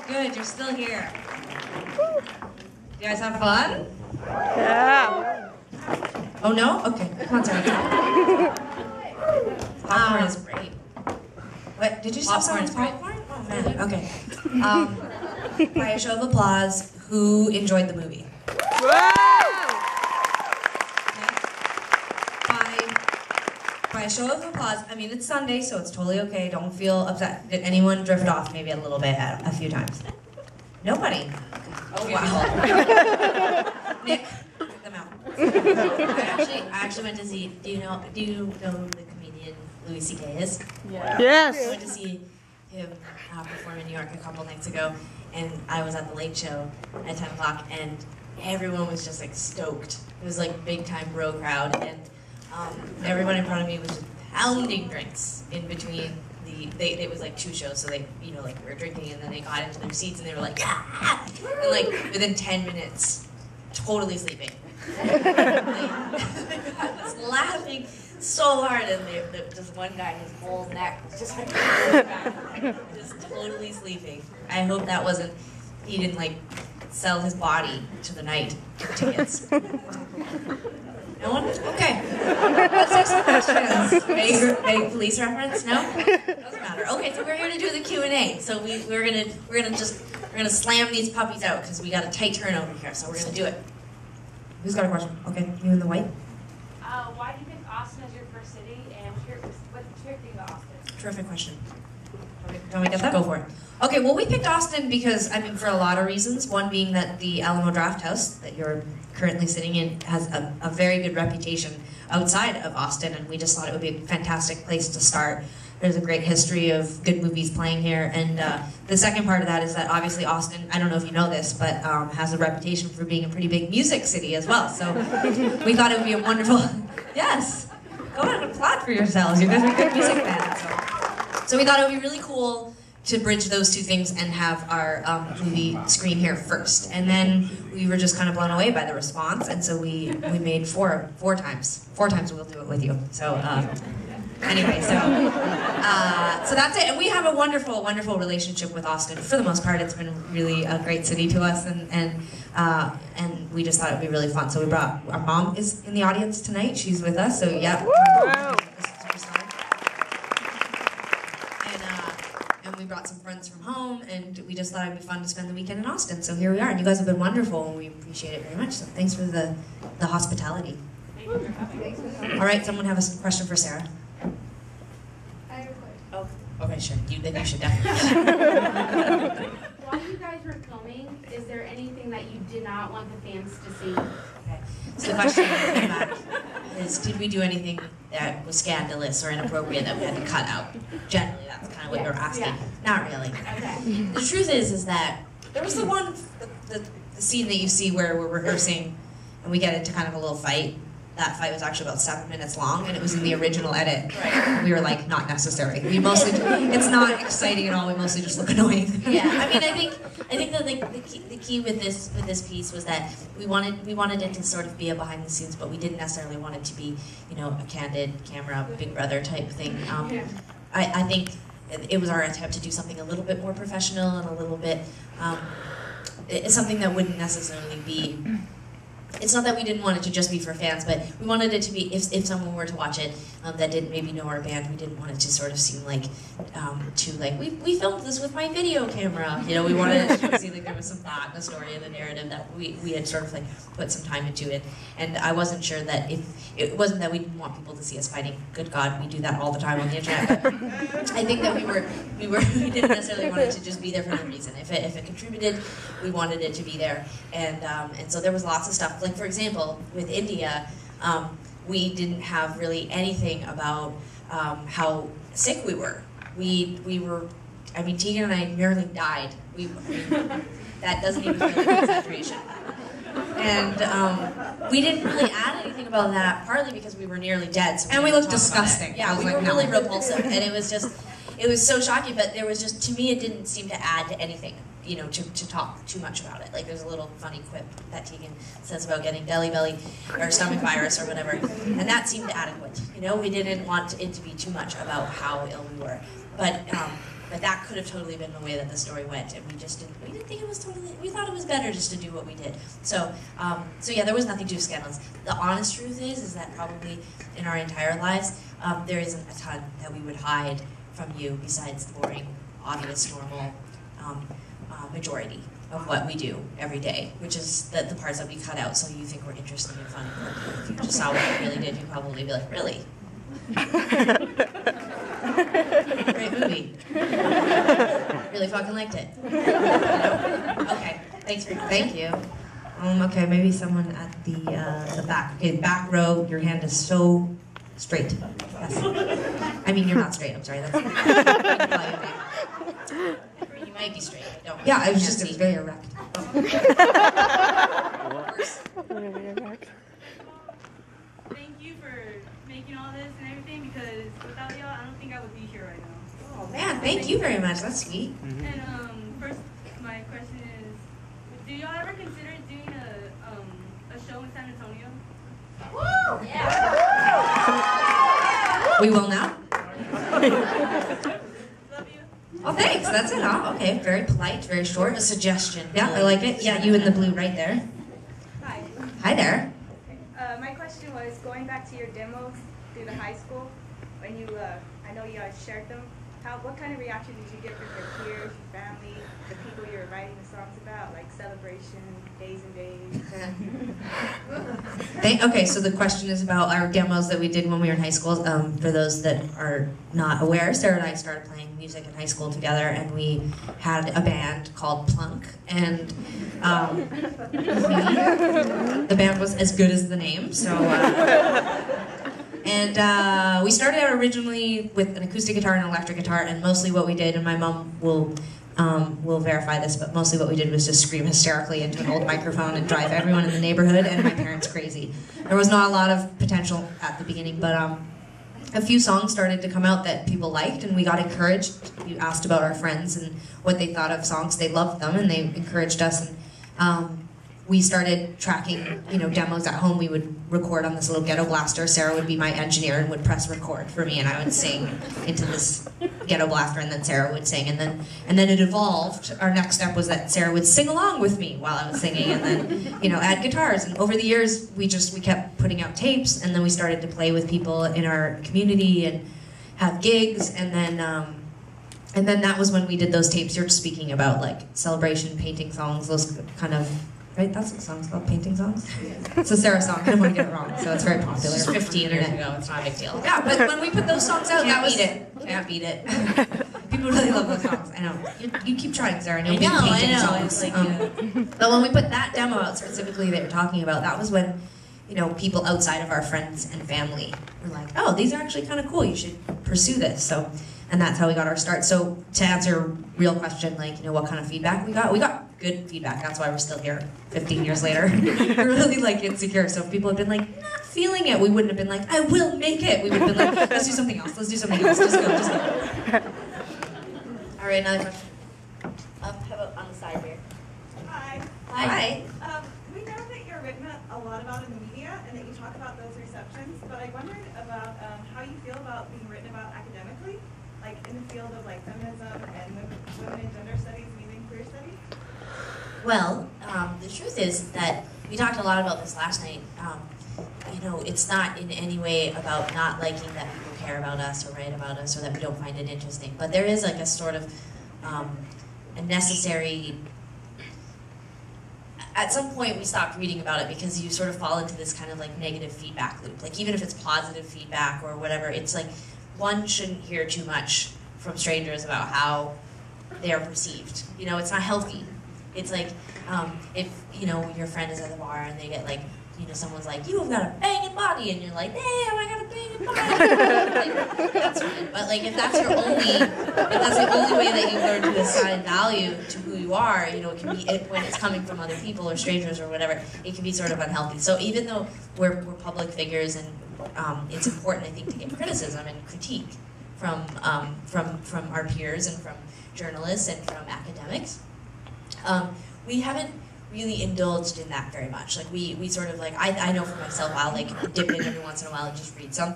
Good, you're still here. You guys have fun? Yeah. Oh no? Okay, come on, Sarah. Popcorn is great. What, did you say someone's popcorn? Oh man, okay. By a show of applause, who enjoyed the movie? By a show of applause, I mean it's Sunday, so it's totally okay. Don't feel upset. Did anyone drift off maybe a little bit a few times? Nobody. Oh wow. Nick, get them out. I actually went to see. Do you know the comedian Louis C.K. is? Yeah. Yes. I went to see him perform in New York a couple nights ago, and I was at the Late Show at 10 o'clock, and everyone was just like stoked. It was like big time bro crowd, and everyone in front of me was just pounding drinks in between it was like 2 shows, so they, like we were drinking, and then they got into their seats and they were like, ah! And like within 10 minutes, totally sleeping. I was laughing so hard, and just one guy, his whole neck was just like, just totally sleeping. I hope that wasn't, he didn't like sell his body to the night for tickets. No one? Okay. Let's take some questions. Vague police reference? No? Doesn't matter. Okay, so we're here to do the Q&A. So we're gonna slam these puppies out because we got a tight turnover here. So we're gonna do it. Who's got a question? Okay, you in the white. Why do you pick Austin as your first city, and what's your favorite thing about Austin? Terrific question. Don't we get that? Go for it. Okay, well, we picked Austin because, for a lot of reasons. One being that the Alamo Draft House that you're currently sitting in has a very good reputation outside of Austin, and we just thought it would be a fantastic place to start. There's a great history of good movies playing here, and the second part of that is that obviously Austin, I don't know if you know this, but has a reputation for being a pretty big music city as well. So we thought it would be a wonderful, yes, go ahead and applaud for yourselves. You guys are good music fans. So we thought it would be really cool to bridge those two things and have our movie screen here first. And then we were just kind of blown away by the response, and so we made four times. 4 times we'll do it with you. So anyway, so that's it. And we have a wonderful, wonderful relationship with Austin. For the most part, it's been really a great city to us, and we just thought it would be really fun. So we brought, our mom is in the audience tonight. She's with us, so yeah. And we brought some friends from home, and we just thought it'd be fun to spend the weekend in Austin. So here we are, and you guys have been wonderful, and we appreciate it very much. So thanks for the hospitality. All right, someone have a question for Sarah? I have a question. Oh, okay, sure. Then you should definitely. While you guys were filming, is there anything that you did not want the fans to see? Okay. So the question came back is, did we do anything that was scandalous or inappropriate that we had to cut out? Generally, that's kind of what you're asking. Yeah. Not really. Okay. The truth is that there was the scene that you see where we're rehearsing and we get into kind of a little fight. That fight was actually about 7 minutes long, and it was in the original edit. Right. We were like, not necessary. We mostly, it's not exciting at all. We mostly just look annoying. Yeah, I think that the key with this piece was that we wanted it to sort of be a behind the scenes, but we didn't necessarily want it to be, a candid camera, Big Brother type thing. I think it was our attempt to do something a little bit more professional and a little bit it's something that wouldn't necessarily be. It's not that we didn't want it to just be for fans, but we wanted it to be, if someone were to watch it that didn't maybe know our band, we didn't want it to sort of seem like, we filmed this with my video camera. We wanted it to seem like there was some thought in the story and the narrative that we had sort of put some time into it. And I wasn't sure that it wasn't that we didn't want people to see us fighting. Good God, we do that all the time on the internet. But I think that we didn't necessarily want it to just be there for no reason. If it contributed, we wanted it to be there. And so there was lots of stuff. Like, for example, with India, we didn't have really anything about how sick we were. We were, Tegan and I nearly died. That doesn't even feel like an exaggeration. And we didn't really add anything about that, partly because we were nearly dead. So and we looked disgusting. Yeah, we were really repulsive, and it was so shocking. But there was just, to me, it didn't seem to add to anything. To talk too much about it. Like, there's a little funny quip that Tegan says about getting belly or stomach virus or whatever, and that seemed adequate. We didn't want it to be too much about how ill we were. But but that could have totally been the way that the story went, and we didn't think it was totally, we thought it was better just to do what we did. So, so yeah, there was nothing too scandalous. The honest truth is that probably in our entire lives, there isn't a ton that we would hide from you besides the boring, obvious, normal majority of what we do every day, which is the parts that we cut out so you think we're interesting and fun. If you just saw what we really did, you'd probably be like, really? Great movie. Really fucking liked it. You know? Okay, thanks for Thank you. Okay, maybe someone at the back. Okay, back row, your hand is so straight. Yes. I mean, you're not straight, I'm sorry. That's You might be straight. Don't. yeah, it was very erect. Thank you for making all this and everything, because without y'all, I don't think I would be here right now. Oh man, thank you very much. That's sweet. And first, my question is, do y'all ever consider doing a show in San Antonio? Woo! Yeah. We will now. Love you. Oh, thanks. That's it, huh? Okay, very polite, very short. A suggestion. Yeah, I like it. Yeah, you in the blue right there. Hi. Hi there. My question was, going back to your demos through the high school, when you, I know you shared them, what kind of reaction did you get from your peers, your family, the people you were writing the songs about, like Celebration, Days and Days? Okay, so the question is about our demos that we did when we were in high school. For those that are not aware, Sarah and I started playing music in high school together, and we had a band called Plunk, and the band was as good as the name, so... And we started out originally with an acoustic guitar and an electric guitar, and mostly what we did, and my mom will verify this, but mostly what we did was just scream hysterically into an old microphone and drive everyone in the neighborhood and my parents crazy. There was not a lot of potential at the beginning, but a few songs started to come out that people liked, and we got encouraged. We asked about our friends and what they thought of songs. They loved them, and they encouraged us. And we started tracking, demos at home. We would record on this little ghetto blaster. Sarah would be my engineer and would press record for me, and I would sing into this ghetto blaster, and then Sarah would sing. And then it evolved. Our next step was that Sarah would sing along with me while I was singing, and then add guitars. And over the years, we kept putting out tapes, and then we started to play with people in our community and have gigs, and then that was when we did those tapes you're speaking about, like Celebration, painting songs, those kind of. Right, that's what the song's called, painting songs? It's a Sarah song, I don't want to get it wrong, so it's very popular. It's 15 years ago, it's not a big deal. Yeah, but when we put those songs out, Can't that was... beat it. Can't beat it. People really love those songs, I know. You keep trying, Sarah, and you'll be I painting know. songs. It's like, But when we put that demo out specifically that you're talking about, that was when, people outside of our friends and family were like, oh, these are actually kind of cool, you should pursue this. So, and that's how we got our start. So to answer your real question, what kind of feedback we got good feedback. That's why we're still here 15 years later. We're really insecure. So if people have been not feeling it, we wouldn't have been like, I will make it. We would have been like, let's do something else. Just go. all right, another question. How about on the side here? Hi. Hi. We know that you're written a lot about in the media and that you talk about those receptions, but I wondered about how you feel about being written about academically, like in the field of feminism and women and gender studies and even queer studies. Well, the truth is that we talked a lot about this last night. It's not in any way about not liking that people care about us or write about us or that we don't find it interesting. But there is a sort of a necessary... At some point, we stopped reading about it because you sort of fall into this kind of negative feedback loop. Even if it's positive feedback or whatever, it's one shouldn't hear too much from strangers about how they are perceived. It's not healthy. It's if your friend is at the bar and they get someone's like, you have got a banging body, and you're like, damn, I got a banging body. That's fine. But if that's the only way that you learn to assign value to who you are, it can be when it's coming from other people or strangers or whatever, it can be sort of unhealthy. So even though we're public figures and it's important, I think, to get criticism and critique from our peers and from journalists and from academics, we haven't really indulged in that very much. We sort of I know for myself, I'll dip in every once in a while and just read something.